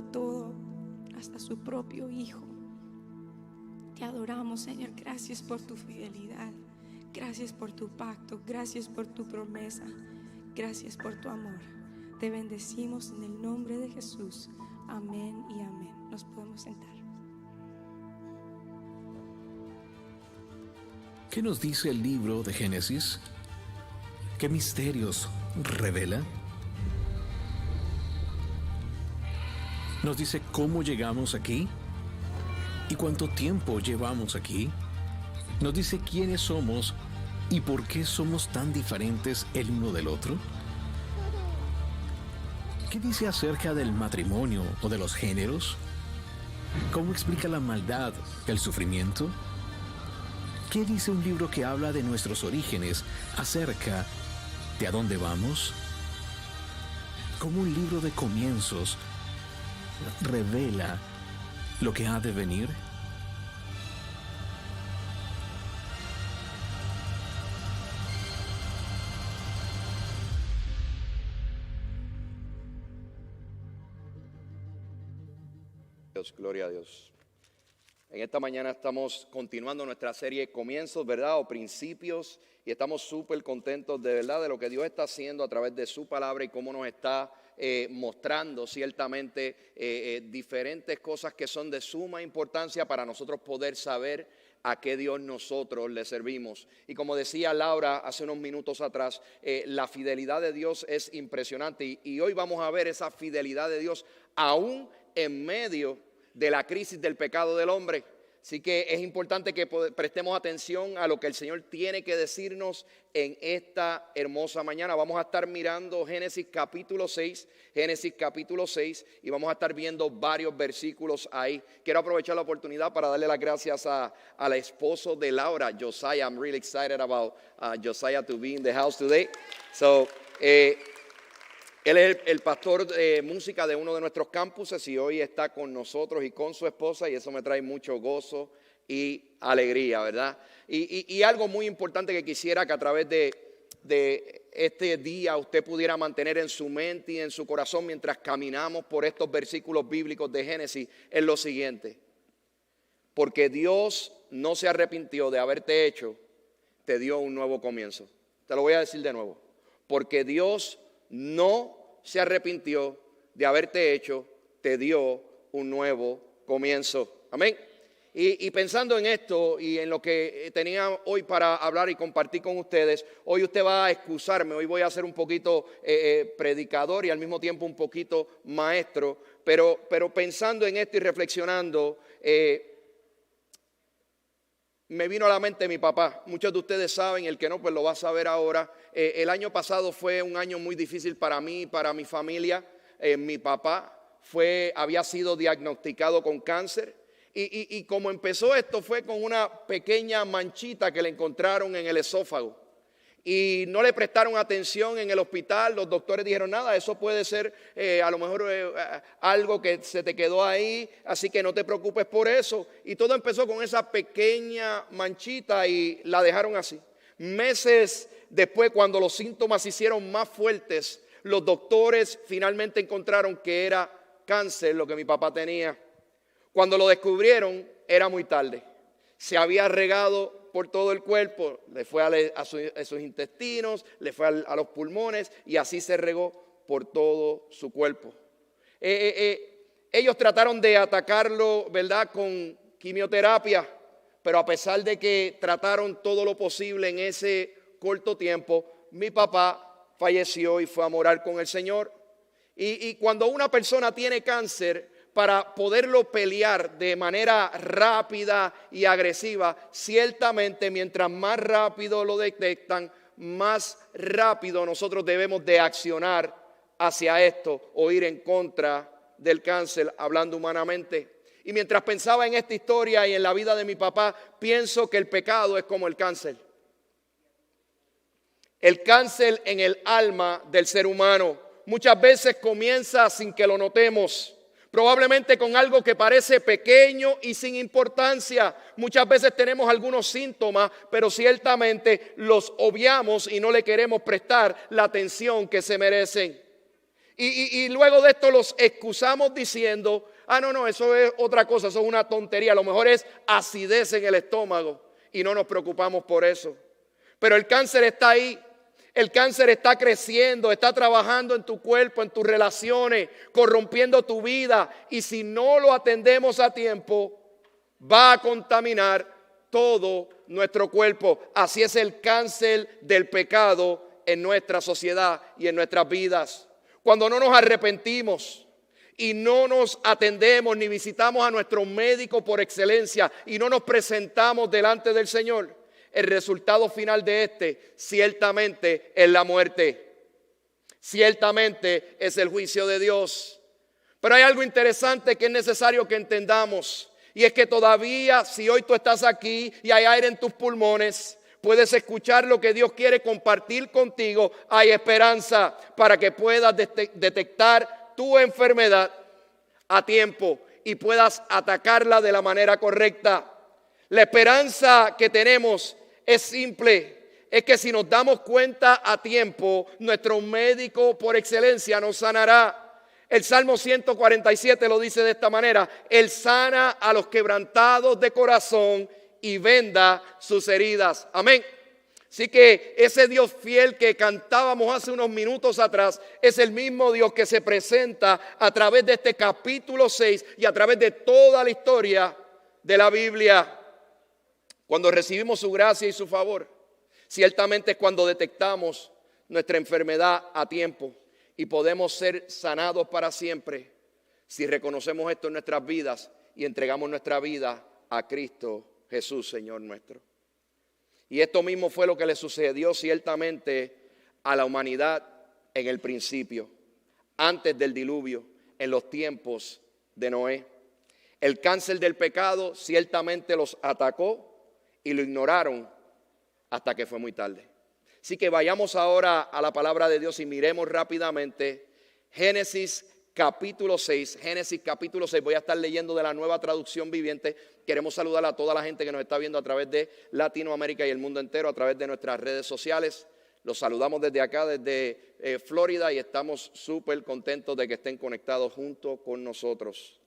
dado todo, hasta su propio Hijo. Te adoramos, Señor. Gracias por tu fidelidad. Gracias por tu pacto. Gracias por tu promesa. Gracias por tu amor. Te bendecimos en el nombre de Jesús. Amén y amén. Nos podemos sentar. ¿Qué nos dice el libro de Génesis? ¿Qué misterios revela? Nos dice cómo llegamos aquí y cuánto tiempo llevamos aquí. Nos dice quiénes somos y por qué somos tan diferentes el uno del otro. ¿Qué dice acerca del matrimonio o de los géneros? ¿Cómo explica la maldad, el sufrimiento? ¿Qué dice un libro que habla de nuestros orígenes acerca de a dónde vamos? ¿Cómo un libro de comienzos revela lo que ha de venir? Dios, gloria a Dios. En esta mañana estamos continuando nuestra serie Comienzos, ¿verdad? O Principios. Y estamos súper contentos de verdad de lo que Dios está haciendo a través de su palabra y cómo nos está mostrando ciertamente diferentes cosas que son de suma importancia para nosotros poder saber a qué Dios nosotros le servimos. Y como decía Laura hace unos minutos atrás, la fidelidad de Dios es impresionante. Y hoy vamos a ver esa fidelidad de Dios aún en medio de la crisis del pecado del hombre. Así que es importante que prestemos atención a lo que el Señor tiene que decirnos en esta hermosa mañana. Vamos a estar mirando Génesis capítulo 6, y vamos a estar viendo varios versículos ahí. Quiero aprovechar la oportunidad para darle las gracias al esposo de Laura, Josiah. I'm really excited about Josiah to be in the house today. So, él es el pastor de música de uno de nuestros campuses y hoy está con nosotros y con su esposa, y eso me trae mucho gozo y alegría, ¿verdad? Y algo muy importante que quisiera que a través de este día usted pudiera mantener en su mente y en su corazón mientras caminamos por estos versículos bíblicos de Génesis es lo siguiente: porque Dios no se arrepintió de haberte hecho, te dio un nuevo comienzo. Te lo voy a decir de nuevo: porque Dios no se arrepintió de haberte hecho, te dio un nuevo comienzo. Amén. Y pensando en esto y en lo que tenía hoy para hablar y compartir con ustedes, hoy usted va a excusarme, hoy voy a ser un poquito predicador y al mismo tiempo un poquito maestro, pero pensando en esto y reflexionando, me vino a la mente mi papá. Muchos de ustedes saben, el que no, pues lo va a saber ahora. El año pasado fue un año muy difícil para mí y para mi familia. Mi papá había sido diagnosticado con cáncer. Y como empezó esto fue con una pequeña manchita que le encontraron en el esófago. Y no le prestaron atención en el hospital. Los doctores dijeron: nada, eso puede ser a lo mejor algo que se te quedó ahí, así que no te preocupes por eso. Y todo empezó con esa pequeña manchita y la dejaron así. Meses después, cuando los síntomas se hicieron más fuertes, los doctores finalmente encontraron que era cáncer lo que mi papá tenía. Cuando lo descubrieron era muy tarde. Se había regado por todo el cuerpo, le fue a sus intestinos, le fue a los pulmones y así se regó por todo su cuerpo. Ellos trataron de atacarlo, ¿verdad?, con quimioterapia, pero a pesar de que trataron todo lo posible en ese corto tiempo, mi papá falleció y fue a morar con el Señor. Y cuando una persona tiene cáncer, para poderlo pelear de manera rápida y agresiva, ciertamente mientras más rápido lo detectan, más rápido nosotros debemos de accionar hacia esto o ir en contra del cáncer, hablando humanamente. Y mientras pensaba en esta historia y en la vida de mi papá, pienso que el pecado es como el cáncer. El cáncer en el alma del ser humano muchas veces comienza sin que lo notemos. Probablemente con algo que parece pequeño y sin importancia. Muchas veces tenemos algunos síntomas, pero ciertamente los obviamos y no le queremos prestar la atención que se merecen. Y luego de esto los excusamos diciendo, no, eso es otra cosa, eso es una tontería. A lo mejor es acidez en el estómago y no nos preocupamos por eso. Pero el cáncer está ahí. El cáncer está creciendo, está trabajando en tu cuerpo, en tus relaciones, corrompiendo tu vida. Y si no lo atendemos a tiempo, va a contaminar todo nuestro cuerpo. Así es el cáncer del pecado en nuestra sociedad y en nuestras vidas. Cuando no nos arrepentimos y no nos atendemos ni visitamos a nuestro médico por excelencia y no nos presentamos delante del Señor, el resultado final de este ciertamente es la muerte. Ciertamente es el juicio de Dios. Pero hay algo interesante que es necesario que entendamos. Y es que todavía, si hoy tú estás aquí y hay aire en tus pulmones, puedes escuchar lo que Dios quiere compartir contigo. Hay esperanza para que puedas detectar tu enfermedad a tiempo y puedas atacarla de la manera correcta. La esperanza que tenemos es simple, es que si nos damos cuenta a tiempo, nuestro médico por excelencia nos sanará. El Salmo 147 lo dice de esta manera: Él sana a los quebrantados de corazón y venda sus heridas. Amén. Así que ese Dios fiel que cantábamos hace unos minutos atrás es el mismo Dios que se presenta a través de este capítulo 6 y a través de toda la historia de la Biblia. Cuando recibimos su gracia y su favor, ciertamente es cuando detectamos nuestra enfermedad a tiempo y podemos ser sanados para siempre si reconocemos esto en nuestras vidas y entregamos nuestra vida a Cristo Jesús, Señor nuestro. Y esto mismo fue lo que le sucedió ciertamente a la humanidad en el principio, antes del diluvio, en los tiempos de Noé. El cáncer del pecado ciertamente los atacó y lo ignoraron hasta que fue muy tarde. Así que vayamos ahora a la palabra de Dios y miremos rápidamente Génesis capítulo 6. Génesis capítulo 6. Voy a estar leyendo de la Nueva Traducción Viviente. Queremos saludar a toda la gente que nos está viendo a través de Latinoamérica y el mundo entero, a través de nuestras redes sociales. Los saludamos desde acá, desde Florida, y estamos súper contentos de que estén conectados junto con nosotros.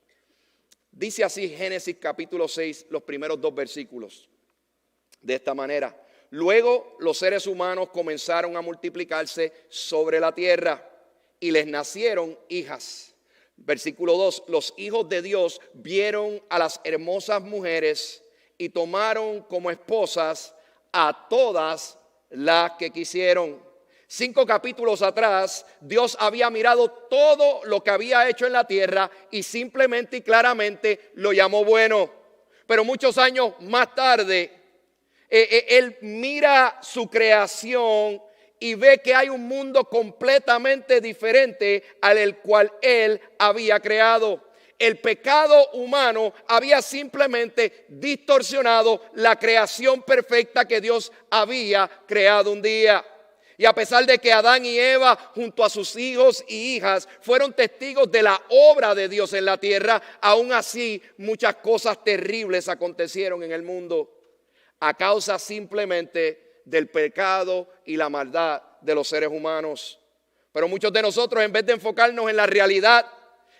Dice así Génesis capítulo 6, los primeros 2 versículos. De esta manera: luego los seres humanos comenzaron a multiplicarse sobre la tierra y les nacieron hijas. Versículo 2: los hijos de Dios vieron a las hermosas mujeres y tomaron como esposas a todas las que quisieron. 5 capítulos atrás, Dios había mirado todo lo que había hecho en la tierra y simplemente y claramente lo llamó bueno. Pero muchos años más tarde, Él mira su creación y ve que hay un mundo completamente diferente al cual Él había creado. El pecado humano había simplemente distorsionado la creación perfecta que Dios había creado un día. Y a pesar de que Adán y Eva, junto a sus hijos y hijas, fueron testigos de la obra de Dios en la tierra, aún así muchas cosas terribles acontecieron en el mundo a causa simplemente del pecado y la maldad de los seres humanos. Pero muchos de nosotros, en vez de enfocarnos en la realidad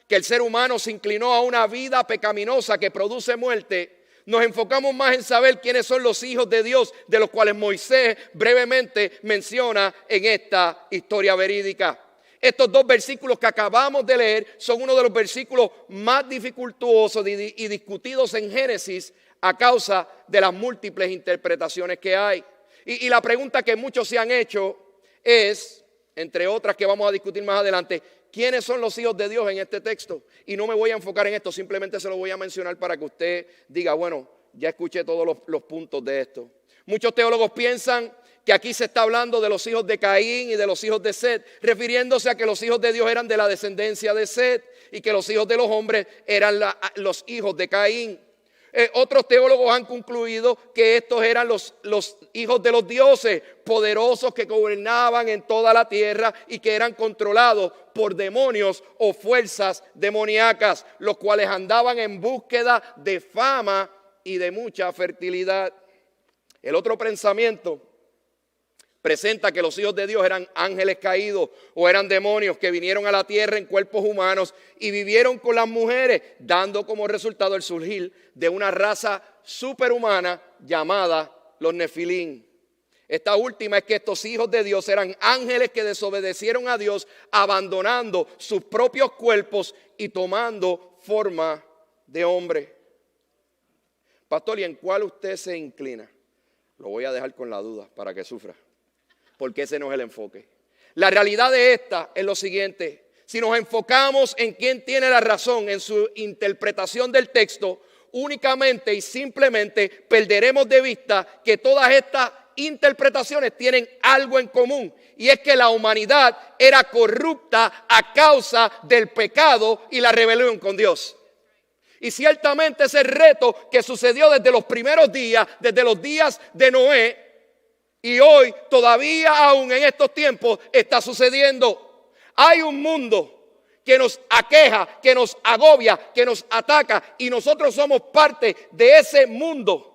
que el ser humano se inclinó a una vida pecaminosa que produce muerte, nos enfocamos más en saber quiénes son los hijos de Dios, de los cuales Moisés brevemente menciona en esta historia verídica. Estos 2 versículos que acabamos de leer son uno de los versículos más dificultuosos y discutidos en Génesis a causa de las múltiples interpretaciones que hay. Y la pregunta que muchos se han hecho es, entre otras que vamos a discutir más adelante, ¿quiénes son los hijos de Dios en este texto? Y no me voy a enfocar en esto, simplemente se lo voy a mencionar para que usted diga, bueno, ya escuché todos los puntos de esto. Muchos teólogos piensan que aquí se está hablando de los hijos de Caín y de los hijos de Set, refiriéndose a que los hijos de Dios eran de la descendencia de Set y que los hijos de los hombres eran los hijos de Caín. Otros teólogos han concluido que estos eran los hijos de los dioses poderosos que gobernaban en toda la tierra y que eran controlados por demonios o fuerzas demoníacas, los cuales andaban en búsqueda de fama y de mucha fertilidad. El otro pensamiento presenta que los hijos de Dios eran ángeles caídos o eran demonios que vinieron a la tierra en cuerpos humanos y vivieron con las mujeres, dando como resultado el surgir de una raza superhumana llamada los Nefilín. Esta última es que estos hijos de Dios eran ángeles que desobedecieron a Dios, abandonando sus propios cuerpos y tomando forma de hombre. Pastor, ¿y en cuál usted se inclina? Lo voy a dejar con la duda para que sufra, porque ese no es el enfoque. La realidad de esta es lo siguiente: si nos enfocamos en quién tiene la razón en su interpretación del texto, únicamente y simplemente perderemos de vista que todas estas interpretaciones tienen algo en común, y es que la humanidad era corrupta a causa del pecado y la rebelión con Dios. Y ciertamente ese reto que sucedió desde los primeros días, desde los días de Noé, y hoy todavía aún en estos tiempos está sucediendo. Hay un mundo que nos aqueja, que nos agobia, que nos ataca, y nosotros somos parte de ese mundo.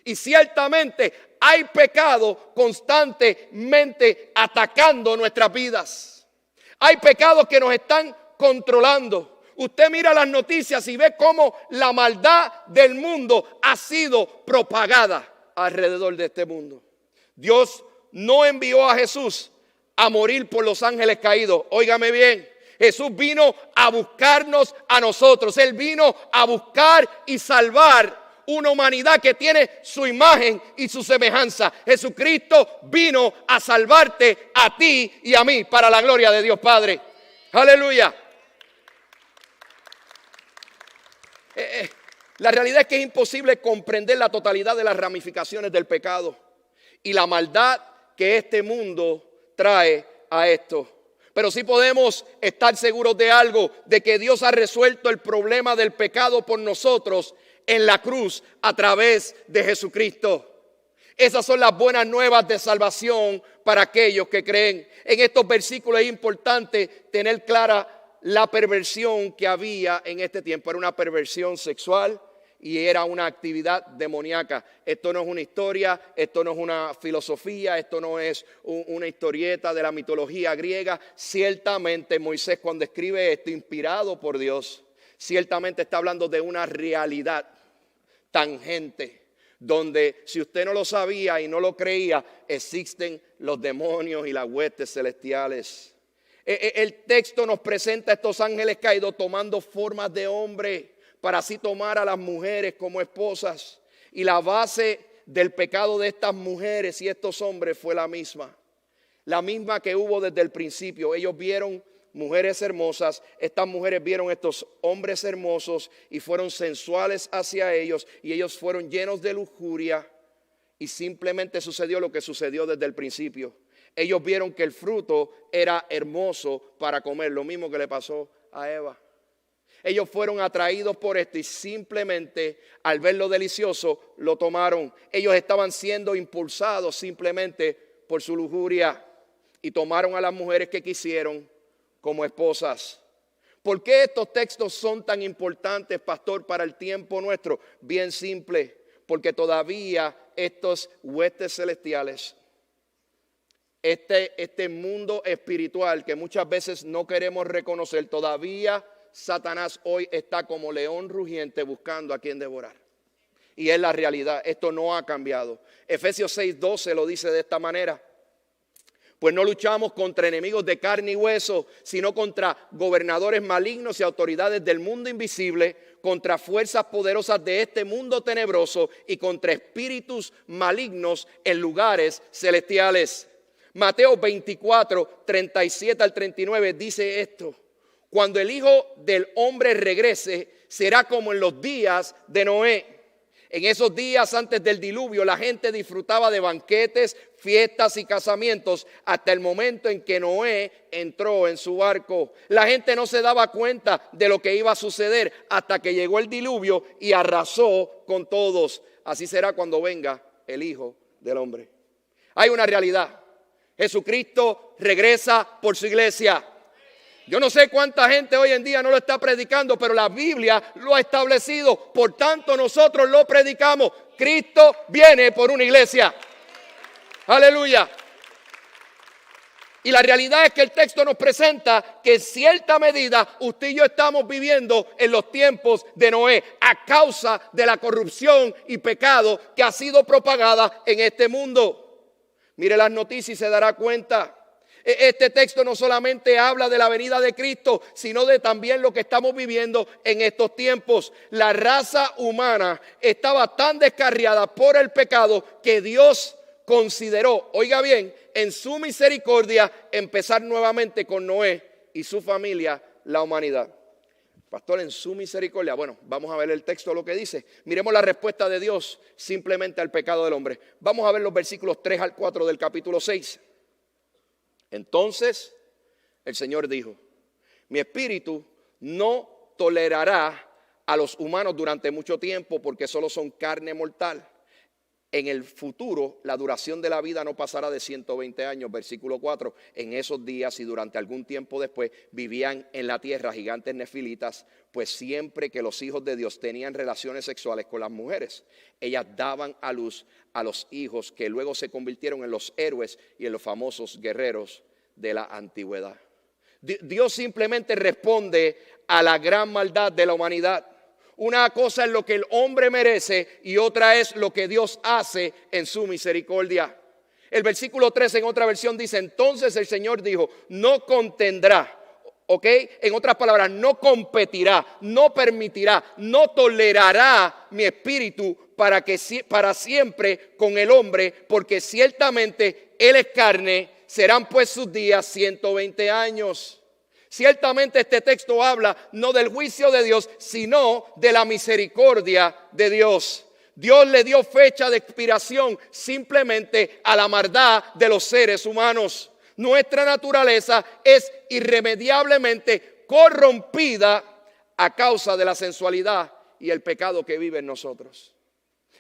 Y ciertamente hay pecado constantemente atacando nuestras vidas. Hay pecados que nos están controlando. Usted mira las noticias y ve cómo la maldad del mundo ha sido propagada alrededor de este mundo. Dios no envió a Jesús a morir por los ángeles caídos. Óigame bien, Jesús vino a buscarnos a nosotros. Él vino a buscar y salvar una humanidad que tiene su imagen y su semejanza. Jesucristo vino a salvarte a ti y a mí para la gloria de Dios Padre. Aleluya. La realidad es que es imposible comprender la totalidad de las ramificaciones del pecado y la maldad que este mundo trae a esto. Pero sí podemos estar seguros de algo, de que Dios ha resuelto el problema del pecado por nosotros en la cruz a través de Jesucristo. Esas son las buenas nuevas de salvación para aquellos que creen. En estos versículos es importante tener clara la perversión que había en este tiempo. Era una perversión sexual y era una actividad demoníaca. Esto no es una historia, esto no es una filosofía, esto no es una historieta de la mitología griega. Ciertamente Moisés, cuando escribe esto, inspirado por Dios, ciertamente está hablando de una realidad tangente, donde si usted no lo sabía y no lo creía, existen los demonios y las huestes celestiales. El texto nos presenta a estos ángeles caídos tomando formas de hombre para así tomar a las mujeres como esposas. Y la base del pecado de estas mujeres y estos hombres fue la misma que hubo desde el principio. Ellos vieron mujeres hermosas, estas mujeres vieron estos hombres hermosos y fueron sensuales hacia ellos, y ellos fueron llenos de lujuria, y simplemente sucedió lo que sucedió desde el principio. Ellos vieron que el fruto era hermoso para comer, lo mismo que le pasó a Eva. Ellos fueron atraídos por esto y simplemente al ver lo delicioso lo tomaron. Ellos estaban siendo impulsados simplemente por su lujuria y tomaron a las mujeres que quisieron como esposas. ¿Por qué estos textos son tan importantes, pastor, para el tiempo nuestro? Bien simple, porque todavía estos huestes celestiales, este mundo espiritual que muchas veces no queremos reconocer, todavía Satanás hoy está como león rugiente buscando a quien devorar. Y es la realidad, esto no ha cambiado. Efesios 6:12 lo dice de esta manera: pues no luchamos contra enemigos de carne y hueso, sino contra gobernadores malignos y autoridades del mundo invisible, contra fuerzas poderosas de este mundo tenebroso y contra espíritus malignos en lugares celestiales. Mateo 24, 37 al 39 dice esto: cuando el Hijo del Hombre regrese, será como en los días de Noé. En esos días antes del diluvio, la gente disfrutaba de banquetes, fiestas y casamientos hasta el momento en que Noé entró en su barco. La gente no se daba cuenta de lo que iba a suceder hasta que llegó el diluvio y arrasó con todos. Así será cuando venga el Hijo del Hombre. Hay una realidad. Jesucristo regresa por su iglesia. Yo no sé cuánta gente hoy en día no lo está predicando, pero la Biblia lo ha establecido. Por tanto, nosotros lo predicamos. Cristo viene por una iglesia. Aleluya. Y la realidad es que el texto nos presenta que en cierta medida usted y yo estamos viviendo en los tiempos de Noé a causa de la corrupción y pecado que ha sido propagada en este mundo. Mire las noticias y se dará cuenta. Este texto no solamente habla de la venida de Cristo, sino de también lo que estamos viviendo en estos tiempos. La raza humana estaba tan descarriada por el pecado que Dios consideró, oiga bien, en su misericordia empezar nuevamente con Noé y su familia, la humanidad. Pastor, en su misericordia. Bueno, vamos a ver el texto, lo que dice. Miremos la respuesta de Dios simplemente al pecado del hombre. Vamos a ver los versículos 3 al 4 del capítulo 6. Entonces el Señor dijo: mi espíritu no tolerará a los humanos durante mucho tiempo, porque solo son carne mortal. En el futuro, la duración de la vida no pasará de 120 años. Versículo 4. En esos días y durante algún tiempo después vivían en la tierra gigantes nefilitas, pues siempre que los hijos de Dios tenían relaciones sexuales con las mujeres, ellas daban a luz a los hijos que luego se convirtieron en los héroes y en los famosos guerreros de la antigüedad. Dios simplemente responde a la gran maldad de la humanidad. Una cosa es lo que el hombre merece y otra es lo que Dios hace en su misericordia. El versículo 3 en otra versión dice: entonces el Señor dijo, no contendrá. ¿Ok? En otras palabras, no competirá, no permitirá, no tolerará mi espíritu para siempre con el hombre, porque ciertamente él es carne, serán pues sus días 120 años. Ciertamente este texto habla no del juicio de Dios, sino de la misericordia de Dios. Dios le dio fecha de expiración simplemente a la maldad de los seres humanos. Nuestra naturaleza es irremediablemente corrompida a causa de la sensualidad y el pecado que vive en nosotros.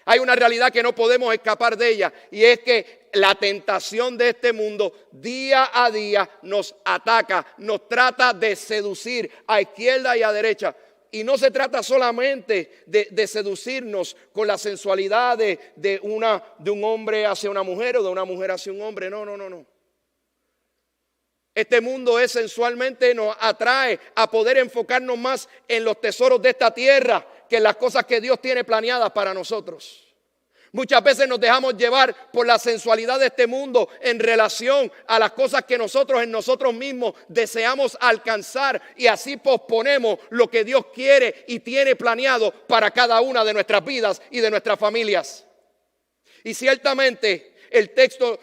Hay una realidad que no podemos escapar de ella, y es que la tentación de este mundo día a día nos ataca, nos trata de seducir a izquierda y a derecha. Y no se trata solamente de seducirnos con la sensualidad de un hombre hacia una mujer o de una mujer hacia un hombre. No. Este mundo sensualmente nos atrae a poder enfocarnos más en los tesoros de esta tierra que en las cosas que Dios tiene planeadas para nosotros. Muchas veces nos dejamos llevar por la sensualidad de este mundo en relación a las cosas que nosotros en nosotros mismos deseamos alcanzar, y así posponemos lo que Dios quiere y tiene planeado para cada una de nuestras vidas y de nuestras familias. Y ciertamente el texto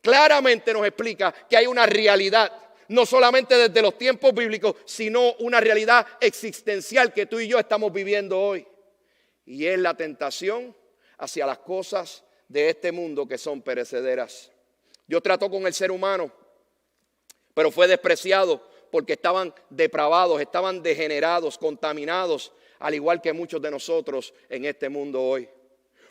claramente nos explica que hay una realidad, no solamente desde los tiempos bíblicos, sino una realidad existencial que tú y yo estamos viviendo hoy. Y es la tentación hacia las cosas de este mundo que son perecederas. Dios trató con el ser humano, pero fue despreciado porque estaban depravados, estaban degenerados, contaminados, al igual que muchos de nosotros en este mundo hoy.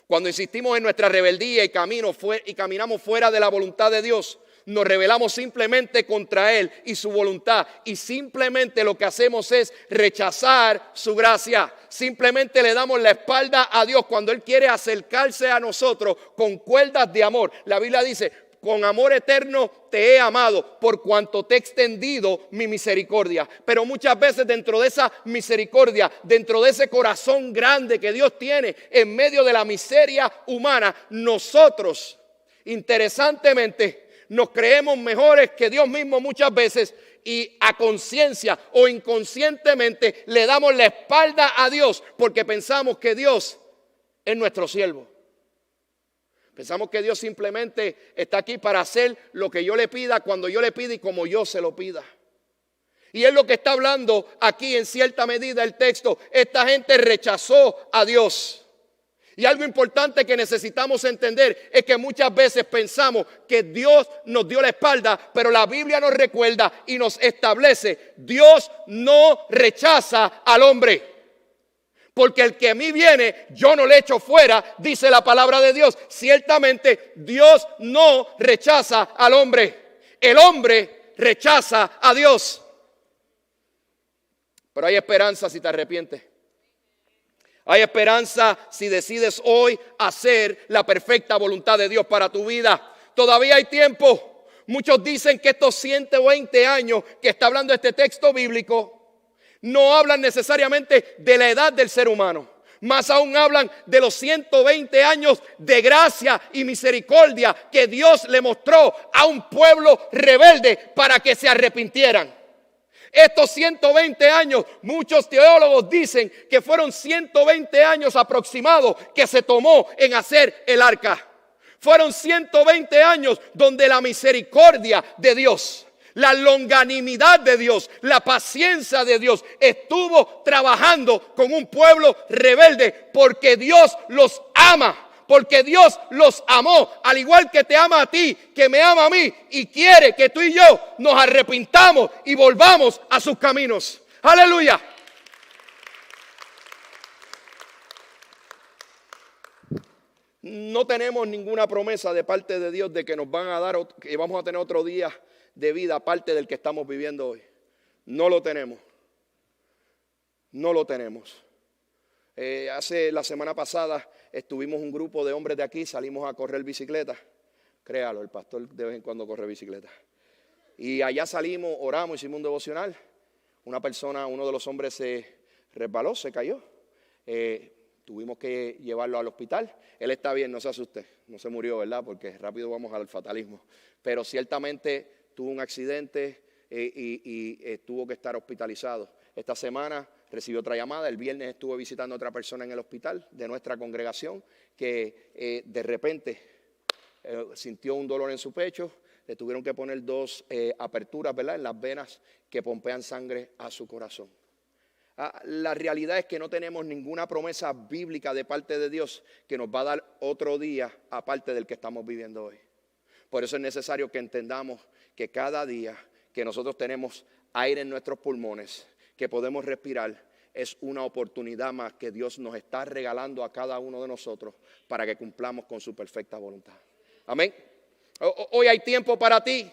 Cuando insistimos en nuestra rebeldía y caminamos fuera de la voluntad de Dios, nos rebelamos simplemente contra Él y su voluntad, y simplemente lo que hacemos es rechazar su gracia. Simplemente le damos la espalda a Dios cuando Él quiere acercarse a nosotros con cuerdas de amor. La Biblia dice: con amor eterno te he amado, por cuanto te he extendido mi misericordia. Pero muchas veces dentro de esa misericordia, dentro de ese corazón grande que Dios tiene en medio de la miseria humana, nosotros, interesantemente, nos creemos mejores que Dios mismo muchas veces, y a conciencia o inconscientemente le damos la espalda a Dios porque pensamos que Dios es nuestro siervo. Pensamos que Dios simplemente está aquí para hacer lo que yo le pida, cuando yo le pida y como yo se lo pida. Y es lo que está hablando aquí en cierta medida el texto. Esta gente rechazó a Dios. Y algo importante que necesitamos entender es que muchas veces pensamos que Dios nos dio la espalda, pero la Biblia nos recuerda y nos establece: Dios no rechaza al hombre. Porque el que a mí viene, yo no le echo fuera, dice la palabra de Dios. Ciertamente Dios no rechaza al hombre. El hombre rechaza a Dios. Pero hay esperanza si te arrepientes. Hay esperanza si decides hoy hacer la perfecta voluntad de Dios para tu vida. Todavía hay tiempo. Muchos dicen que estos 120 años que está hablando este texto bíblico no hablan necesariamente de la edad del ser humano. Más aún hablan de los 120 años de gracia y misericordia que Dios le mostró a un pueblo rebelde para que se arrepintieran. Estos 120 años, muchos teólogos dicen que fueron 120 años aproximados que se tomó en hacer el arca. Fueron 120 años donde la misericordia de Dios, la longanimidad de Dios, la paciencia de Dios estuvo trabajando con un pueblo rebelde porque Dios los ama. Porque Dios los amó, al igual que te ama a ti, que me ama a mí, y quiere que tú y yo nos arrepintamos y volvamos a sus caminos. ¡Aleluya! No tenemos ninguna promesa de parte de Dios de que nos van a dar, que vamos a tener otro día de vida aparte del que estamos viviendo hoy. No lo tenemos. No lo tenemos. Hace la semana pasada estuvimos un grupo de hombres de aquí, salimos a correr bicicleta. Créalo, el pastor de vez en cuando corre bicicleta. Y allá salimos, oramos, hicimos un devocional. Una persona, uno de los hombres se resbaló, se cayó. Tuvimos que llevarlo al hospital. Él está bien, no se asuste, no se murió, ¿verdad? Porque rápido vamos al fatalismo. Pero ciertamente tuvo un accidente y tuvo que estar hospitalizado. Esta semana recibió otra llamada. El viernes estuve visitando a otra persona en el hospital de nuestra congregación que de repente sintió un dolor en su pecho. Le tuvieron que poner 2 aperturas, ¿verdad?, en las venas que pompean sangre a su corazón. La realidad es que no tenemos ninguna promesa bíblica de parte de Dios que nos va a dar otro día aparte del que estamos viviendo hoy. Por eso es necesario que entendamos que cada día que nosotros tenemos aire en nuestros pulmones, que podemos respirar, es una oportunidad más que Dios nos está regalando a cada uno de nosotros para que cumplamos con su perfecta voluntad. Amén. Hoy hay tiempo para ti.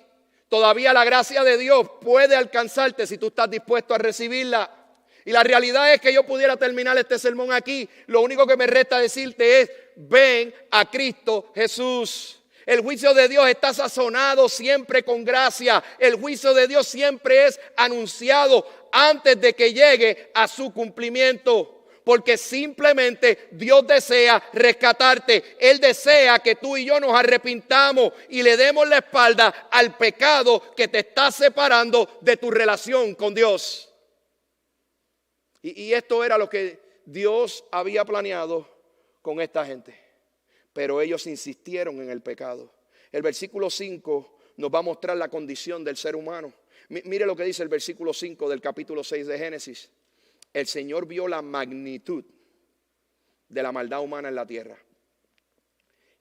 Todavía la gracia de Dios puede alcanzarte si tú estás dispuesto a recibirla. Y la realidad es que yo pudiera terminar este sermón aquí. Lo único que me resta decirte es: ven a Cristo Jesús. El juicio de Dios está sazonado siempre con gracia. El juicio de Dios siempre es anunciado antes de que llegue a su cumplimiento. Porque simplemente Dios desea rescatarte. Él desea que tú y yo nos arrepintamos y le demos la espalda al pecado que te está separando de tu relación con Dios. Y esto era lo que Dios había planeado con esta gente. Pero ellos insistieron en el pecado. El versículo 5 nos va a mostrar la condición del ser humano. Mire lo que dice el versículo 5 del capítulo 6 de Génesis. El Señor vio la magnitud de la maldad humana en la tierra.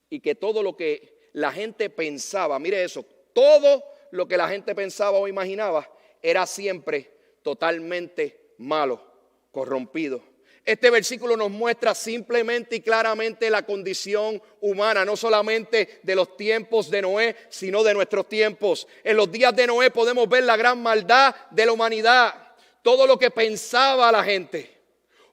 Y que todo lo que la gente pensaba, mire eso, todo lo que la gente pensaba o imaginaba era siempre totalmente malo, corrompido. Este versículo nos muestra simplemente y claramente la condición humana, no solamente de los tiempos de Noé, sino de nuestros tiempos. En los días de Noé podemos ver la gran maldad de la humanidad. Todo lo que pensaba la gente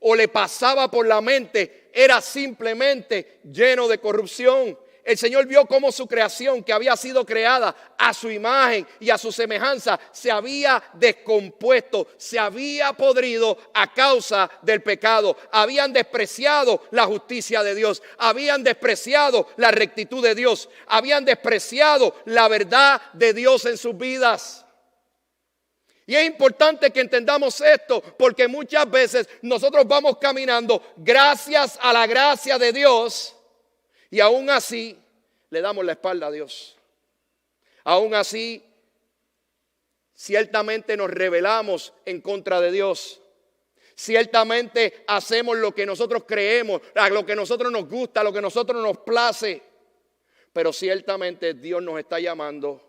o le pasaba por la mente era simplemente lleno de corrupción. El Señor vio cómo su creación, que había sido creada a su imagen y a su semejanza, se había descompuesto, se había podrido a causa del pecado. Habían despreciado la justicia de Dios, habían despreciado la rectitud de Dios, habían despreciado la verdad de Dios en sus vidas. Y es importante que entendamos esto, porque muchas veces nosotros vamos caminando gracias a la gracia de Dios y aún así le damos la espalda a Dios. Aún así, ciertamente nos rebelamos en contra de Dios. Ciertamente hacemos lo que nosotros creemos, lo que a nosotros nos gusta, lo que a nosotros nos place. Pero ciertamente Dios nos está llamando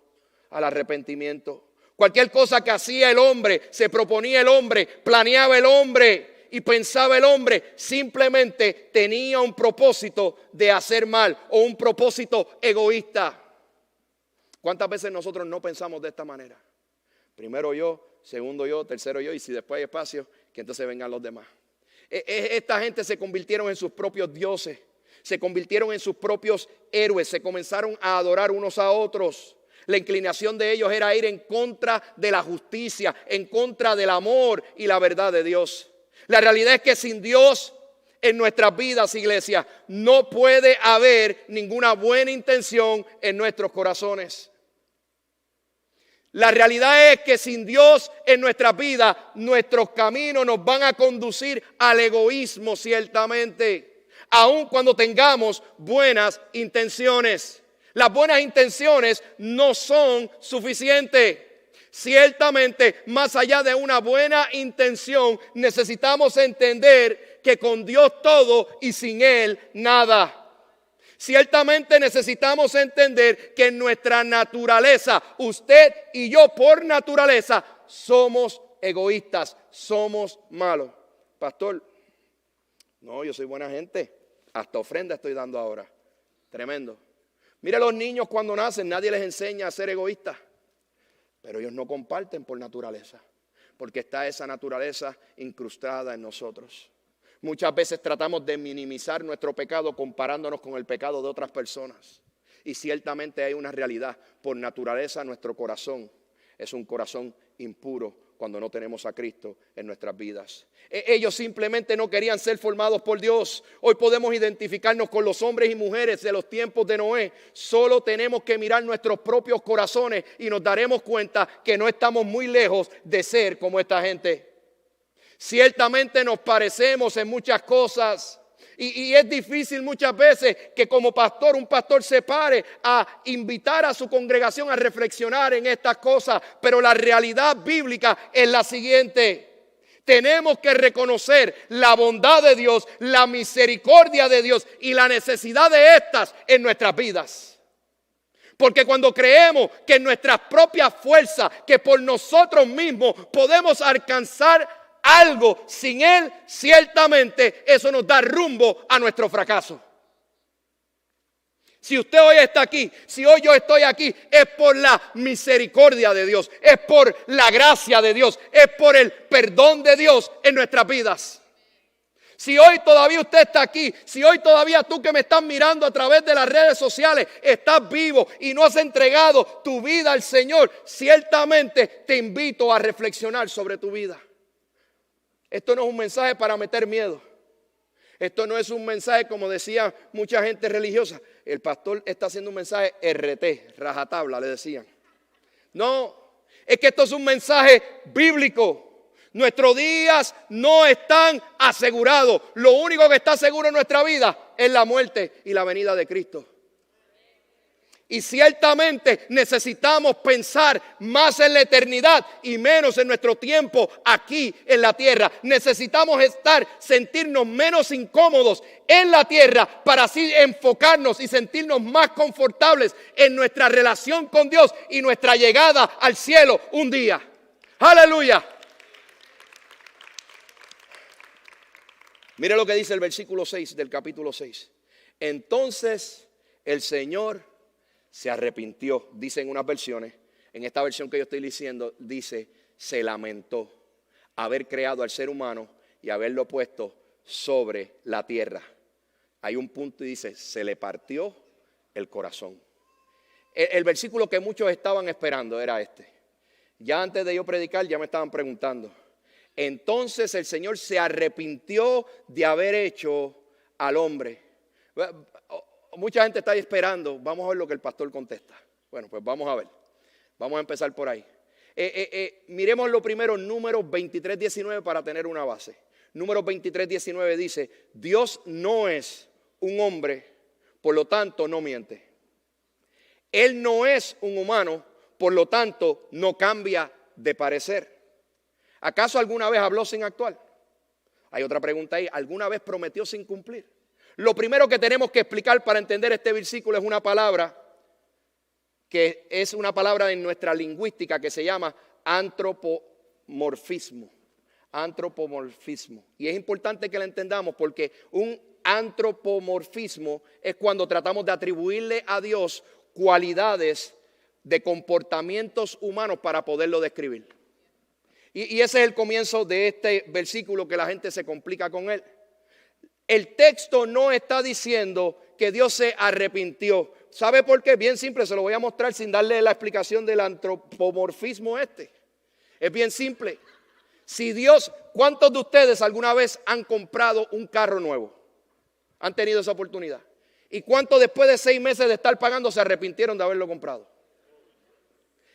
al arrepentimiento. Cualquier cosa que hacía el hombre, se proponía el hombre, planeaba el hombre y pensaba el hombre, simplemente tenía un propósito de hacer mal o un propósito egoísta. ¿Cuántas veces nosotros no pensamos de esta manera? Primero yo, segundo yo, tercero yo, y si después hay espacio, que entonces vengan los demás. Esta gente se convirtieron en sus propios dioses, se convirtieron en sus propios héroes, se comenzaron a adorar unos a otros. La inclinación de ellos era ir en contra de la justicia, en contra del amor y la verdad de Dios. La realidad es que sin Dios en nuestras vidas, iglesia, no puede haber ninguna buena intención en nuestros corazones. La realidad es que sin Dios en nuestras vidas, nuestros caminos nos van a conducir al egoísmo ciertamente, aun cuando tengamos buenas intenciones. Las buenas intenciones no son suficientes. Ciertamente, más allá de una buena intención, necesitamos entender que con Dios todo y sin Él nada. Ciertamente necesitamos entender que en nuestra naturaleza, usted y yo por naturaleza, somos egoístas, somos malos. Pastor, no, yo soy buena gente. Hasta ofrenda estoy dando ahora. Tremendo. Mira a los niños cuando nacen, nadie les enseña a ser egoístas. Pero ellos no comparten por naturaleza, porque está esa naturaleza incrustada en nosotros. Muchas veces tratamos de minimizar nuestro pecado comparándonos con el pecado de otras personas. Y ciertamente hay una realidad. Por naturaleza nuestro corazón es un corazón impuro cuando no tenemos a Cristo en nuestras vidas. Ellos simplemente no querían ser formados por Dios. Hoy podemos identificarnos con los hombres y mujeres de los tiempos de Noé. Solo tenemos que mirar nuestros propios corazones y nos daremos cuenta que no estamos muy lejos de ser como esta gente. Ciertamente nos parecemos en muchas cosas y es difícil muchas veces que como pastor, un pastor se pare a invitar a su congregación a reflexionar en estas cosas. Pero la realidad bíblica es la siguiente: tenemos que reconocer la bondad de Dios, la misericordia de Dios y la necesidad de estas en nuestras vidas. Porque cuando creemos que en nuestras propias fuerzas, que por nosotros mismos podemos alcanzar algo sin Él, ciertamente eso nos da rumbo a nuestro fracaso. Si usted hoy está aquí, si hoy yo estoy aquí, es por la misericordia de Dios, es por la gracia de Dios, es por el perdón de Dios en nuestras vidas. Si hoy todavía usted está aquí, si hoy todavía tú que me estás mirando a través de las redes sociales estás vivo y no has entregado tu vida al Señor, ciertamente te invito a reflexionar sobre tu vida. Esto no es un mensaje para meter miedo. Esto no es un mensaje como decía mucha gente religiosa. El pastor está haciendo un mensaje RT, rajatabla le decían. No, es que esto es un mensaje bíblico. Nuestros días no están asegurados. Lo único que está seguro en nuestra vida es la muerte y la venida de Cristo. Y ciertamente necesitamos pensar más en la eternidad y menos en nuestro tiempo aquí en la tierra. Necesitamos sentirnos menos incómodos en la tierra para así enfocarnos y sentirnos más confortables en nuestra relación con Dios y nuestra llegada al cielo un día. ¡Aleluya! Mire lo que dice el versículo 6 del capítulo 6. Entonces el Señor se arrepintió, dice en unas versiones. En esta versión que yo estoy diciendo, dice, se lamentó haber creado al ser humano y haberlo puesto sobre la tierra. Hay un punto y dice, se le partió el corazón. El versículo que muchos estaban esperando era este. Ya antes de yo predicar, ya me estaban preguntando. Entonces el Señor se arrepintió de haber hecho al hombre. Mucha gente está ahí esperando. Vamos a ver lo que el pastor contesta. Bueno, pues vamos a ver. Vamos a empezar por ahí. Miremos lo primero, Números 23:19 para tener una base. Números 23:19 dice, Dios no es un hombre, por lo tanto no miente. Él no es un humano, por lo tanto no cambia de parecer. ¿Acaso alguna vez habló sin actuar? Hay otra pregunta ahí. ¿Alguna vez prometió sin cumplir? Lo primero que tenemos que explicar para entender este versículo es una palabra que es una palabra en nuestra lingüística que se llama antropomorfismo. Antropomorfismo. Y es importante que la entendamos porque un antropomorfismo es cuando tratamos de atribuirle a Dios cualidades de comportamientos humanos para poderlo describir. Y ese es el comienzo de este versículo que la gente se complica con él. El texto no está diciendo que Dios se arrepintió, ¿sabe por qué? Bien simple, se lo voy a mostrar sin darle la explicación del antropomorfismo este. Es bien simple. Si Dios, ¿cuántos de ustedes alguna vez han comprado un carro nuevo? ¿Han tenido esa oportunidad? ¿Y cuántos después de 6 meses de estar pagando se arrepintieron de haberlo comprado?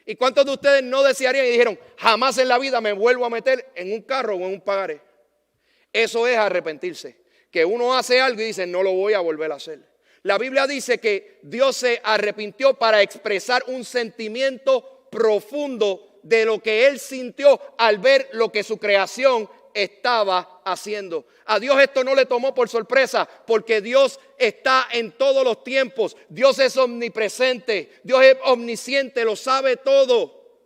¿Y cuántos de ustedes no desearían y dijeron, jamás en la vida me vuelvo a meter en un carro o en un pagaré? Eso es arrepentirse. Que uno hace algo y dice, no lo voy a volver a hacer. La Biblia dice que Dios se arrepintió para expresar un sentimiento profundo de lo que Él sintió al ver lo que su creación estaba haciendo. A Dios esto no le tomó por sorpresa, porque Dios está en todos los tiempos. Dios es omnipresente, Dios es omnisciente, lo sabe todo.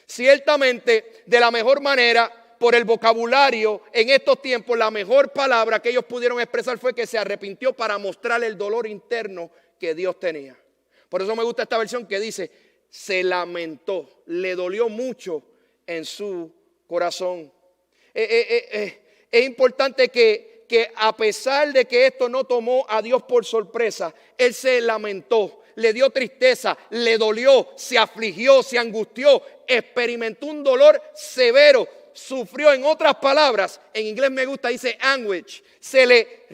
Ciertamente, de la mejor manera, por el vocabulario en estos tiempos, la mejor palabra que ellos pudieron expresar fue que se arrepintió para mostrar el dolor interno que Dios tenía. Por eso me gusta esta versión que dice, se lamentó, le dolió mucho en su corazón. Es importante que a pesar de que esto no tomó a Dios por sorpresa, Él se lamentó, le dio tristeza, le dolió, se afligió, se angustió, experimentó un dolor severo, sufrió. En otras palabras, en inglés me gusta, dice anguish, se le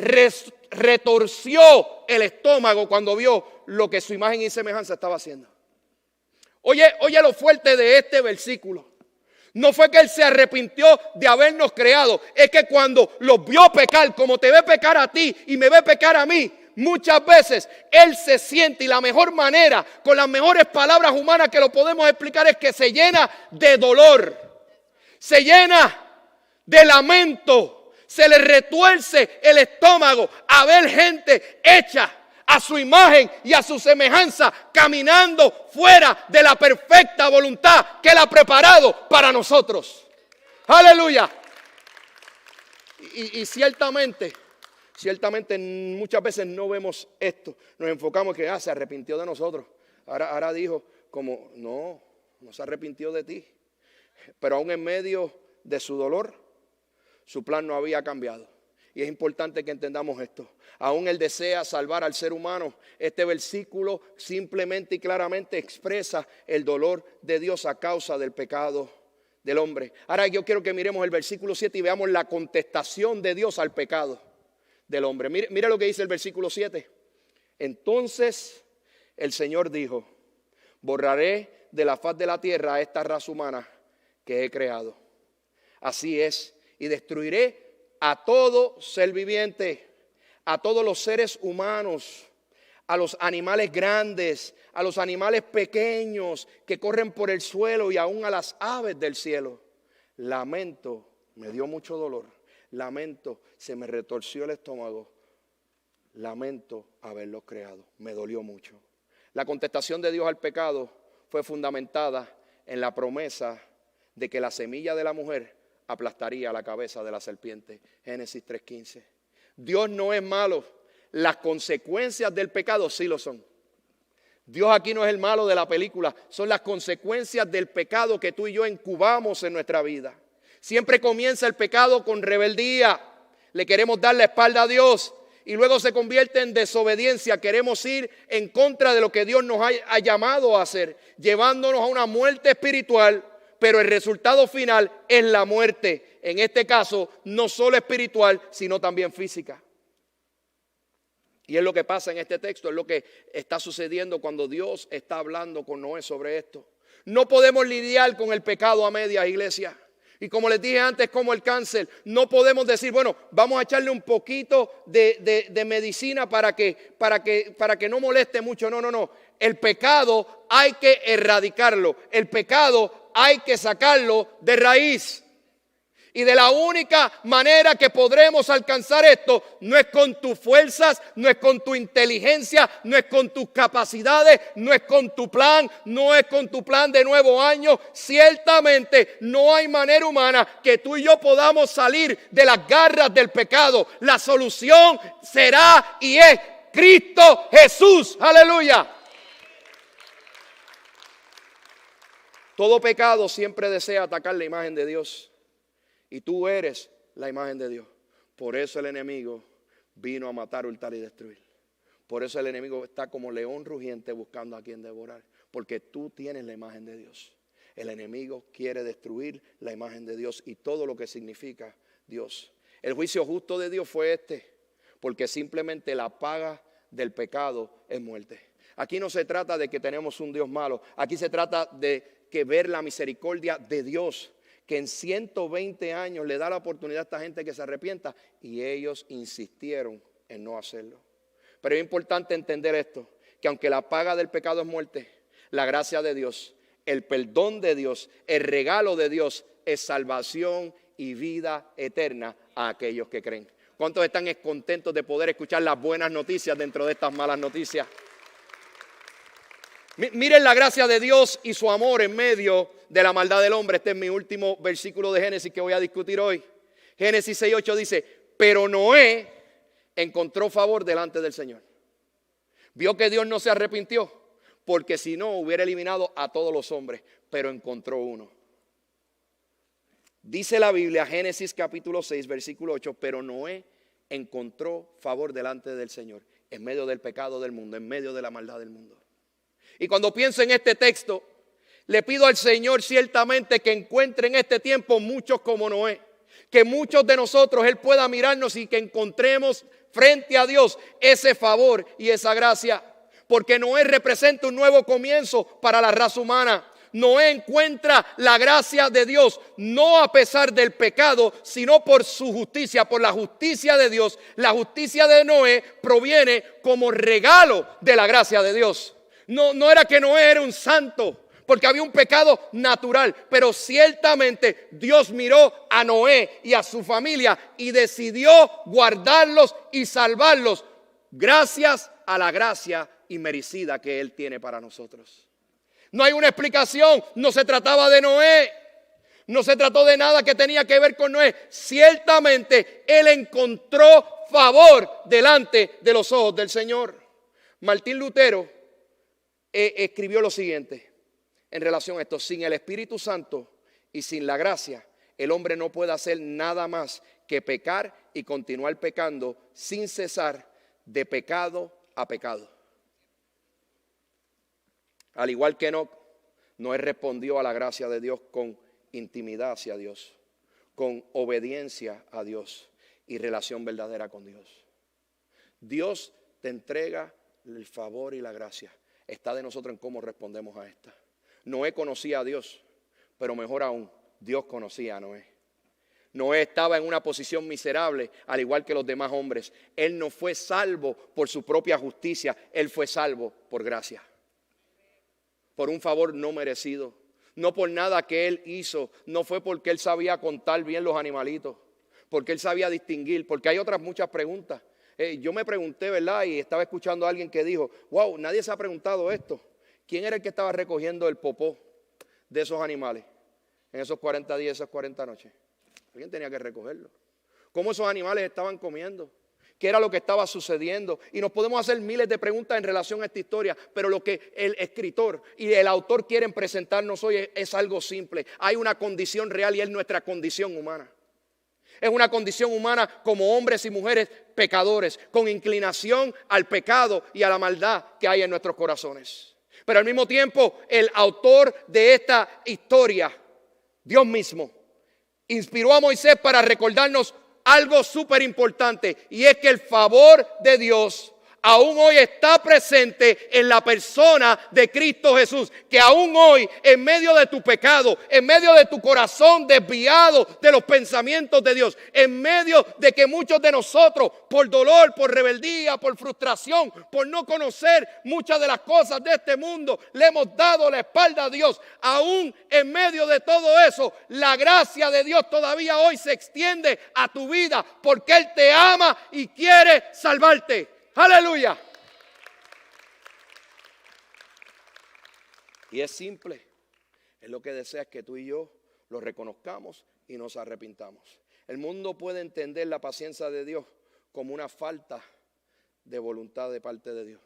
retorció el estómago cuando vio lo que su imagen y semejanza estaba haciendo. Oye lo fuerte de este versículo. No fue que Él se arrepintió de habernos creado. Es que cuando los vio pecar, como te ve pecar a ti y me ve pecar a mí, muchas veces Él se siente, y la mejor manera, con las mejores palabras humanas que lo podemos explicar, es que se llena de dolor, se llena de lamento, se le retuerce el estómago a ver gente hecha a su imagen y a su semejanza, caminando fuera de la perfecta voluntad que Él ha preparado para nosotros. Aleluya. Y ciertamente muchas veces no vemos esto. Nos enfocamos en que se arrepintió de nosotros. Ahora dijo como, no se arrepintió de ti. Pero aún en medio de su dolor, su plan no había cambiado. Y es importante que entendamos esto. Aún Él desea salvar al ser humano. Este versículo simplemente y claramente expresa el dolor de Dios a causa del pecado del hombre. Ahora yo quiero que miremos el versículo 7 y veamos la contestación de Dios al pecado del hombre. Mire lo que dice el versículo 7. Entonces el Señor dijo, borraré de la faz de la tierra a esta raza humana que he creado. Así es, y destruiré a todo ser viviente, a todos los seres humanos, a los animales grandes, a los animales pequeños que corren por el suelo y aún a las aves del cielo. Lamento, me dio mucho dolor. Lamento, se me retorció el estómago. Lamento haberlos creado, me dolió mucho. La contestación de Dios al pecado fue fundamentada en la promesa de que la semilla de la mujer aplastaría la cabeza de la serpiente. Génesis 3:15. Dios no es malo. Las consecuencias del pecado sí lo son. Dios aquí no es el malo de la película. Son las consecuencias del pecado que tú y yo incubamos en nuestra vida. Siempre comienza el pecado con rebeldía. Le queremos dar la espalda a Dios. Y luego se convierte en desobediencia. Queremos ir en contra de lo que Dios nos ha llamado a hacer, llevándonos a una muerte espiritual. Pero el resultado final es la muerte. En este caso, no solo espiritual, sino también física. Y es lo que pasa en este texto, es lo que está sucediendo cuando Dios está hablando con Noé sobre esto. No podemos lidiar con el pecado a medias, iglesia. Y como les dije antes, como el cáncer, no podemos decir, bueno, vamos a echarle un poquito de medicina para que no moleste mucho. No. El pecado hay que erradicarlo. El pecado hay que sacarlo de raíz. Y de la única manera que podremos alcanzar esto no es con tus fuerzas, no es con tu inteligencia, no es con tus capacidades, no es con tu plan, no es con tu plan de nuevo año. Ciertamente no hay manera humana que tú y yo podamos salir de las garras del pecado. La solución será y es Cristo Jesús. Aleluya. Todo pecado siempre desea atacar la imagen de Dios. Y tú eres la imagen de Dios. Por eso el enemigo vino a matar, hurtar y destruir. Por eso el enemigo está como león rugiente buscando a quien devorar. Porque tú tienes la imagen de Dios. El enemigo quiere destruir la imagen de Dios y todo lo que significa Dios. El juicio justo de Dios fue este, porque simplemente la paga del pecado es muerte. Aquí no se trata de que tenemos un Dios malo. Aquí se trata de que ver la misericordia de Dios, que en 120 años le da la oportunidad a esta gente que se arrepienta, y ellos insistieron en no hacerlo. Pero es importante entender esto, que aunque la paga del pecado es muerte, la gracia de Dios, el perdón de Dios, el regalo de Dios es salvación y vida eterna a aquellos que creen. ¿Cuántos están contentos de poder escuchar las buenas noticias dentro de estas malas noticias? Miren la gracia de Dios y su amor en medio de la maldad del hombre. Este es mi último versículo de Génesis que voy a discutir hoy. Génesis 6:8 dice: pero Noé encontró favor delante del Señor. Vio que Dios no se arrepintió, porque si no hubiera eliminado a todos los hombres, pero encontró uno. Dice la Biblia, Génesis capítulo 6, versículo 8, pero Noé encontró favor delante del Señor, en medio del pecado del mundo, en medio de la maldad del mundo. Y cuando pienso en este texto, le pido al Señor ciertamente que encuentre en este tiempo muchos como Noé. Que muchos de nosotros Él pueda mirarnos y que encontremos frente a Dios ese favor y esa gracia. Porque Noé representa un nuevo comienzo para la raza humana. Noé encuentra la gracia de Dios, no a pesar del pecado, sino por su justicia, por la justicia de Dios. La justicia de Noé proviene como regalo de la gracia de Dios. No era que Noé era un santo, porque había un pecado natural, pero ciertamente Dios miró a Noé y a su familia y decidió guardarlos y salvarlos gracias a la gracia inmerecida que Él tiene para nosotros. No hay una explicación, no se trataba de Noé, no se trató de nada que tenía que ver con Noé. Ciertamente Él encontró favor delante de los ojos del Señor. Martín Lutero escribió lo siguiente en relación a esto: sin el Espíritu Santo y sin la gracia, el hombre no puede hacer nada más que pecar y continuar pecando sin cesar de pecado a pecado. Al igual que Noé respondió a la gracia de Dios con intimidad hacia Dios, con obediencia a Dios y relación verdadera con Dios. Dios te entrega el favor y la gracia. Está de nosotros en cómo respondemos a esta. Noé conocía a Dios, pero mejor aún, Dios conocía a Noé. Noé estaba en una posición miserable, al igual que los demás hombres. Él no fue salvo por su propia justicia, él fue salvo por gracia. Por un favor no merecido, no por nada que él hizo, no fue porque él sabía contar bien los animalitos, porque él sabía distinguir, porque hay otras muchas preguntas. Yo me pregunté, ¿verdad? Y estaba escuchando a alguien que dijo: wow, nadie se ha preguntado esto. ¿Quién era el que estaba recogiendo el popó de esos animales en esos 40 días, esas 40 noches? Alguien tenía que recogerlo. ¿Cómo esos animales estaban comiendo? ¿Qué era lo que estaba sucediendo? Y nos podemos hacer miles de preguntas en relación a esta historia, pero lo que el escritor y el autor quieren presentarnos hoy es algo simple. Hay una condición real y es nuestra condición humana. Es una condición humana como hombres y mujeres pecadores, con inclinación al pecado y a la maldad que hay en nuestros corazones. Pero al mismo tiempo, el autor de esta historia, Dios mismo, inspiró a Moisés para recordarnos algo súper importante, y es que el favor de Dios aún hoy está presente en la persona de Cristo Jesús, que aún hoy, en medio de tu pecado, en medio de tu corazón desviado de los pensamientos de Dios, en medio de que muchos de nosotros, por dolor, por rebeldía, por frustración, por no conocer muchas de las cosas de este mundo, le hemos dado la espalda a Dios. Aún en medio de todo eso, la gracia de Dios todavía hoy se extiende a tu vida, porque Él te ama y quiere salvarte. ¡Aleluya! Y es simple. Es lo que desea, es que tú y yo lo reconozcamos y nos arrepintamos. El mundo puede entender la paciencia de Dios como una falta de voluntad de parte de Dios.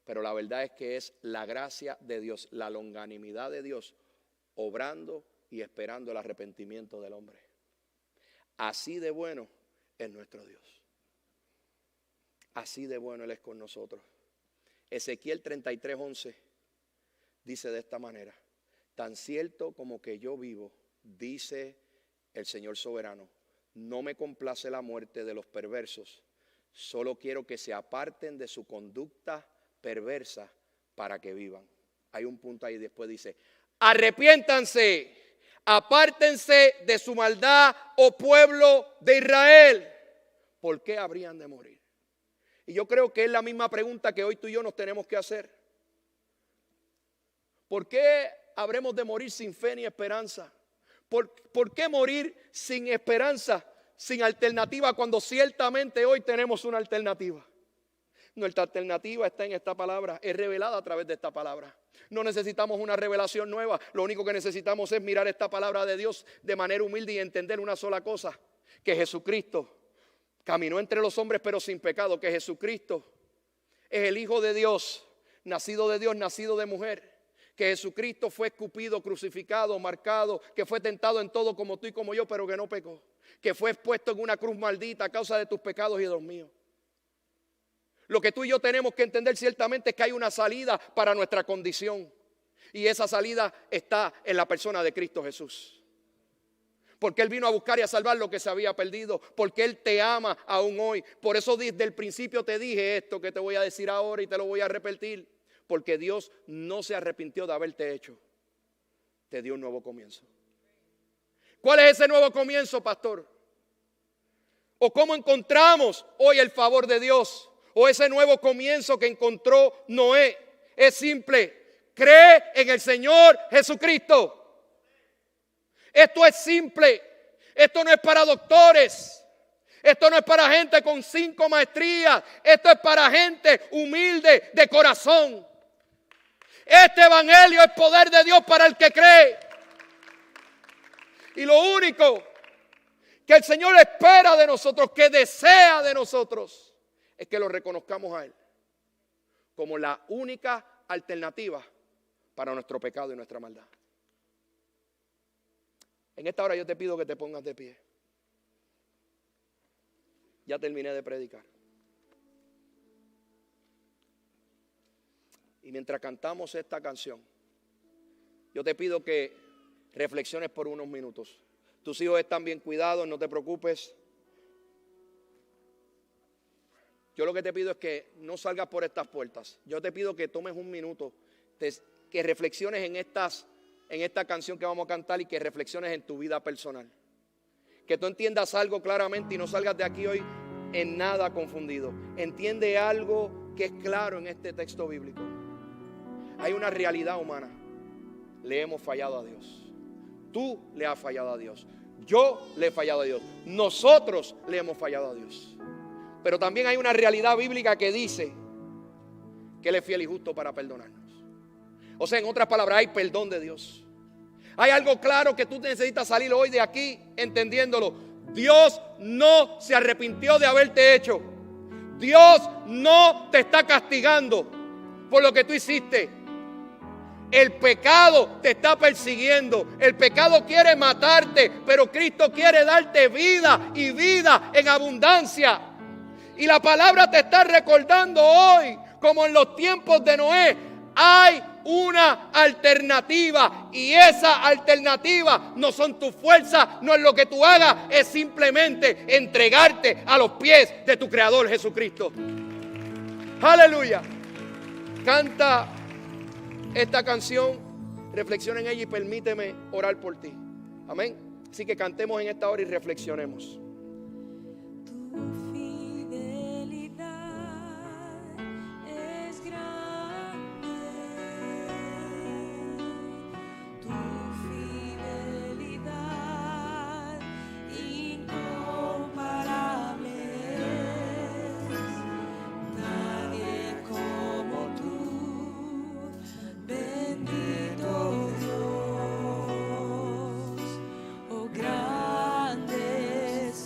Pero la verdad es que es la gracia de Dios, la longanimidad de Dios, obrando y esperando el arrepentimiento del hombre. Así de bueno es nuestro Dios. Así de bueno Él es con nosotros. Ezequiel 33:11 dice de esta manera: tan cierto como que yo vivo, dice el Señor soberano, no me complace la muerte de los perversos, solo quiero que se aparten de su conducta perversa para que vivan. Hay un punto ahí, después dice: arrepiéntanse, apártense de su maldad, oh pueblo de Israel. ¿Por qué habrían de morir? Y yo creo que es la misma pregunta que hoy tú y yo nos tenemos que hacer. ¿Por qué habremos de morir sin fe ni esperanza? ¿Por qué morir sin esperanza, sin alternativa, cuando ciertamente hoy tenemos una alternativa? Nuestra alternativa está en esta palabra, es revelada a través de esta palabra. No necesitamos una revelación nueva, lo único que necesitamos es mirar esta palabra de Dios de manera humilde y entender una sola cosa: que Jesucristo caminó entre los hombres pero sin pecado, que Jesucristo es el Hijo de Dios, nacido de mujer, que Jesucristo fue escupido, crucificado, marcado, que fue tentado en todo como tú y como yo, pero que no pecó, que fue expuesto en una cruz maldita a causa de tus pecados y de los míos. Lo que tú y yo tenemos que entender ciertamente es que hay una salida para nuestra condición, y esa salida está en la persona de Cristo Jesús. Porque Él vino a buscar y a salvar lo que se había perdido. Porque Él te ama aún hoy. Por eso desde el principio te dije esto que te voy a decir ahora y te lo voy a repetir. Porque Dios no se arrepintió de haberte hecho. Te dio un nuevo comienzo. ¿Cuál es ese nuevo comienzo, pastor? ¿O cómo encontramos hoy el favor de Dios? ¿O ese nuevo comienzo que encontró Noé? Es simple: cree en el Señor Jesucristo. Esto es simple. Esto no es para doctores. Esto no es para gente con 5 maestrías. Esto es para gente humilde de corazón. Este evangelio es poder de Dios para el que cree. Y lo único que el Señor espera de nosotros, que desea de nosotros, es que lo reconozcamos a Él como la única alternativa para nuestro pecado y nuestra maldad. En esta hora yo te pido que te pongas de pie. Ya terminé de predicar. Y mientras cantamos esta canción, yo te pido que reflexiones por unos minutos. Tus hijos están bien cuidados, no te preocupes. Yo lo que te pido es que no salgas por estas puertas. Yo te pido que tomes un minuto, que reflexiones en esta canción que vamos a cantar y que reflexiones en tu vida personal. Que tú entiendas algo claramente y no salgas de aquí hoy en nada confundido. Entiende algo que es claro en este texto bíblico. Hay una realidad humana. Le hemos fallado a Dios. Tú le has fallado a Dios. Yo le he fallado a Dios. Nosotros le hemos fallado a Dios. Pero también hay una realidad bíblica que dice que Él es fiel y justo para perdonarnos. O sea, en otras palabras, hay perdón de Dios. Hay algo claro que tú necesitas salir hoy de aquí entendiéndolo. Dios no se arrepintió de haberte hecho. Dios no te está castigando por lo que tú hiciste. El pecado te está persiguiendo. El pecado quiere matarte, pero Cristo quiere darte vida y vida en abundancia. Y la palabra te está recordando hoy, como en los tiempos de Noé, hay una alternativa, y esa alternativa no son tus fuerzas, no es lo que tú hagas, es simplemente entregarte a los pies de tu Creador Jesucristo. Aleluya. Canta esta canción, reflexiona en ella y permíteme orar por ti. Amén. Así que cantemos en esta hora y reflexionemos. Grandes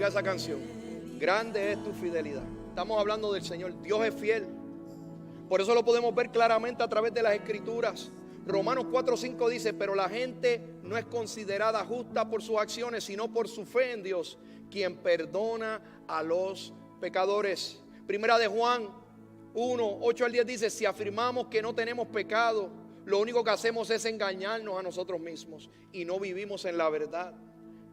diga esa canción. Grande es tu fidelidad. Estamos hablando del Señor. Dios es fiel. Por eso lo podemos ver claramente a través de las Escrituras. Romanos 4:5 dice: pero la gente no es considerada justa por sus acciones, sino por su fe en Dios, quien perdona a los pecadores. Primera de Juan 1:8-10 dice: si afirmamos que no tenemos pecado, lo único que hacemos es engañarnos a nosotros mismos y no vivimos en la verdad.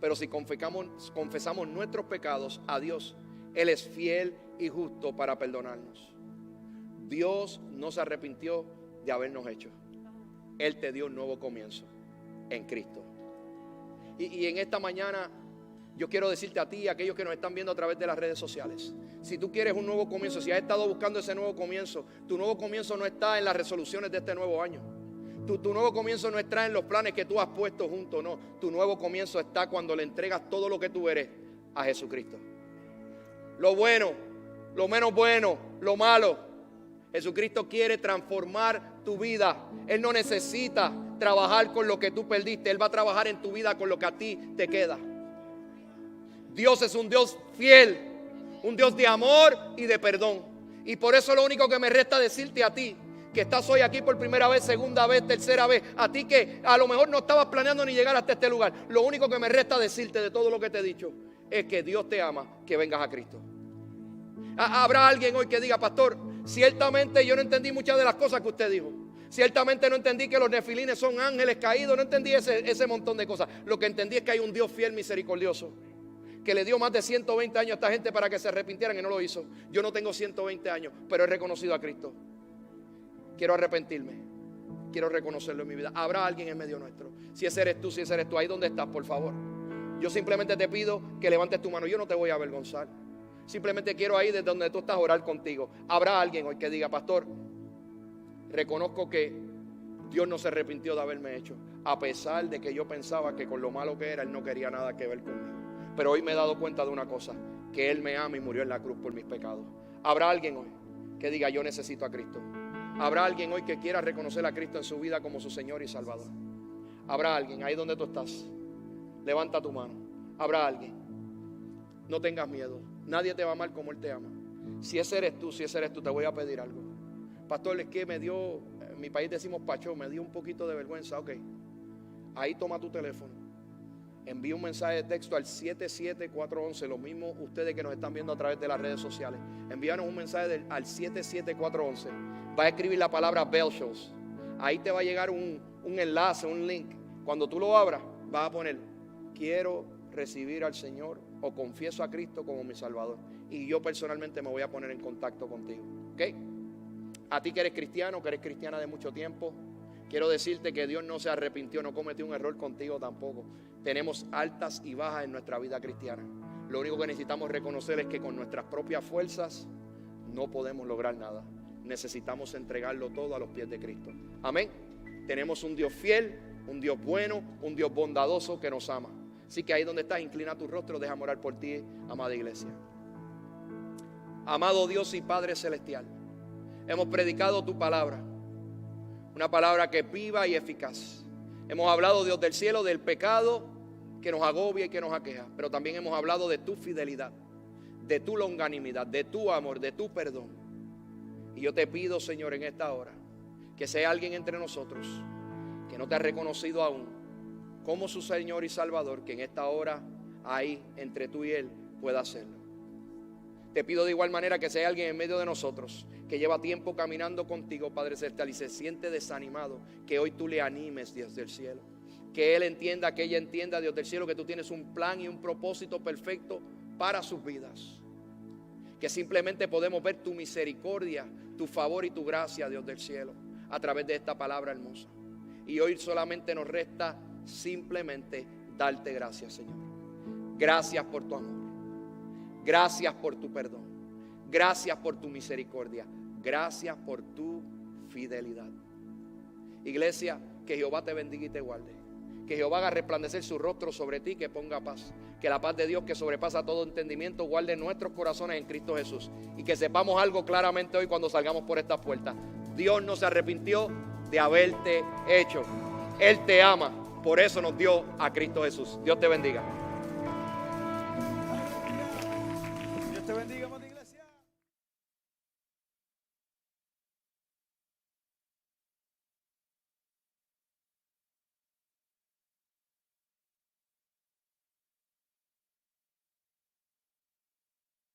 Pero si confesamos nuestros pecados a Dios, Él es fiel y justo para perdonarnos. Dios no se arrepintió de habernos hecho. Él te dio un nuevo comienzo en Cristo. Y en esta mañana yo quiero decirte a ti y a aquellos que nos están viendo a través de las redes sociales: si tú quieres un nuevo comienzo, si has estado buscando ese nuevo comienzo, tu nuevo comienzo no está en las resoluciones de este nuevo año. Tu nuevo comienzo no está en los planes que tú has puesto juntos, no. Tu nuevo comienzo está cuando le entregas todo lo que tú eres a Jesucristo. Lo bueno, lo menos bueno, lo malo. Jesucristo quiere transformar tu vida. Él no necesita trabajar con lo que tú perdiste. Él va a trabajar en tu vida con lo que a ti te queda. Dios es un Dios fiel, un Dios de amor y de perdón. Y por eso lo único que me resta decirte a ti, que estás hoy aquí por primera vez, segunda vez, tercera vez, a ti que a lo mejor no estabas planeando ni llegar hasta este lugar, lo único que me resta decirte de todo lo que te he dicho es que Dios te ama, que vengas a Cristo. Habrá alguien hoy que diga: pastor, ciertamente yo no entendí muchas de las cosas que usted dijo. Ciertamente no entendí que los nefilines son ángeles caídos. No entendí ese montón de cosas. Lo que entendí es que hay un Dios fiel, misericordioso, que le dio más de 120 años a esta gente para que se arrepintieran y no lo hizo. Yo no tengo 120 años, pero he reconocido a Cristo. Quiero arrepentirme. Quiero reconocerlo en mi vida. Habrá alguien en medio nuestro. Si ese eres tú, ahí donde estás, por favor. Yo simplemente te pido que levantes tu mano. Yo no te voy a avergonzar. Simplemente quiero ahí desde donde tú estás orar contigo. Habrá alguien hoy que diga: pastor, reconozco que Dios no se arrepintió de haberme hecho, a pesar de que yo pensaba que con lo malo que era, Él no quería nada que ver conmigo. Pero hoy me he dado cuenta de una cosa: que Él me ama y murió en la cruz por mis pecados. Habrá alguien hoy que diga: yo necesito a Cristo. Habrá alguien hoy que quiera reconocer a Cristo en su vida como su Señor y Salvador. Habrá alguien ahí donde tú estás. Levanta tu mano. Habrá alguien. No tengas miedo. Nadie te va a amar como Él te ama. Si ese eres tú, te voy a pedir algo. Pastor, es que me dio, en mi país decimos pachó, me dio un poquito de vergüenza. Ok, ahí toma tu teléfono. Envía un mensaje de texto al 77411. Lo mismo ustedes que nos están viendo a través de las redes sociales. Envíanos un mensaje al 77411. Va a escribir la palabra Belshos. Ahí te va a llegar un enlace, un link. Cuando tú lo abras, vas a poner: quiero recibir al Señor o confieso a Cristo como mi Salvador. Y yo personalmente me voy a poner en contacto contigo. ¿Ok? A ti que eres cristiano, que eres cristiana de mucho tiempo, quiero decirte que Dios no se arrepintió, no cometió un error contigo tampoco. Tenemos altas y bajas en nuestra vida cristiana. Lo único que necesitamos reconocer es que con nuestras propias fuerzas no podemos lograr nada. Necesitamos entregarlo todo a los pies de Cristo. Amén. Tenemos un Dios fiel, un Dios bueno, un Dios bondadoso que nos ama. Así que ahí donde estás, inclina tu rostro, deja orar por ti, amada iglesia. Amado Dios y Padre Celestial, hemos predicado tu palabra, una palabra que es viva y eficaz. Hemos hablado, Dios del cielo, del pecado que nos agobia y que nos aqueja, pero también hemos hablado de tu fidelidad, de tu longanimidad, de tu amor, de tu perdón. Y yo te pido, Señor, en esta hora, que sea alguien entre nosotros que no te ha reconocido aún como su Señor y Salvador, que en esta hora, ahí, entre tú y Él, pueda hacerlo. Te pido de igual manera que sea alguien en medio de nosotros que lleva tiempo caminando contigo, Padre Celestial, y se siente desanimado, que hoy tú le animes, Dios del cielo. Que él entienda, que ella entienda, Dios del cielo, que tú tienes un plan y un propósito perfecto para sus vidas. Que simplemente podemos ver tu misericordia, tu favor y tu gracia, Dios del cielo, a través de esta palabra hermosa. Y hoy solamente nos resta simplemente darte gracias, Señor. Gracias por tu amor. Gracias por tu perdón. Gracias por tu misericordia. Gracias por tu fidelidad. Iglesia, que Jehová te bendiga y te guarde. Que Jehová haga resplandecer su rostro sobre ti, que ponga paz. Que la paz de Dios, que sobrepasa todo entendimiento, guarde nuestros corazones en Cristo Jesús. Y que sepamos algo claramente hoy cuando salgamos por estas puertas. Dios no se arrepintió de haberte hecho. Él te ama. Por eso nos dio a Cristo Jesús. Dios te bendiga.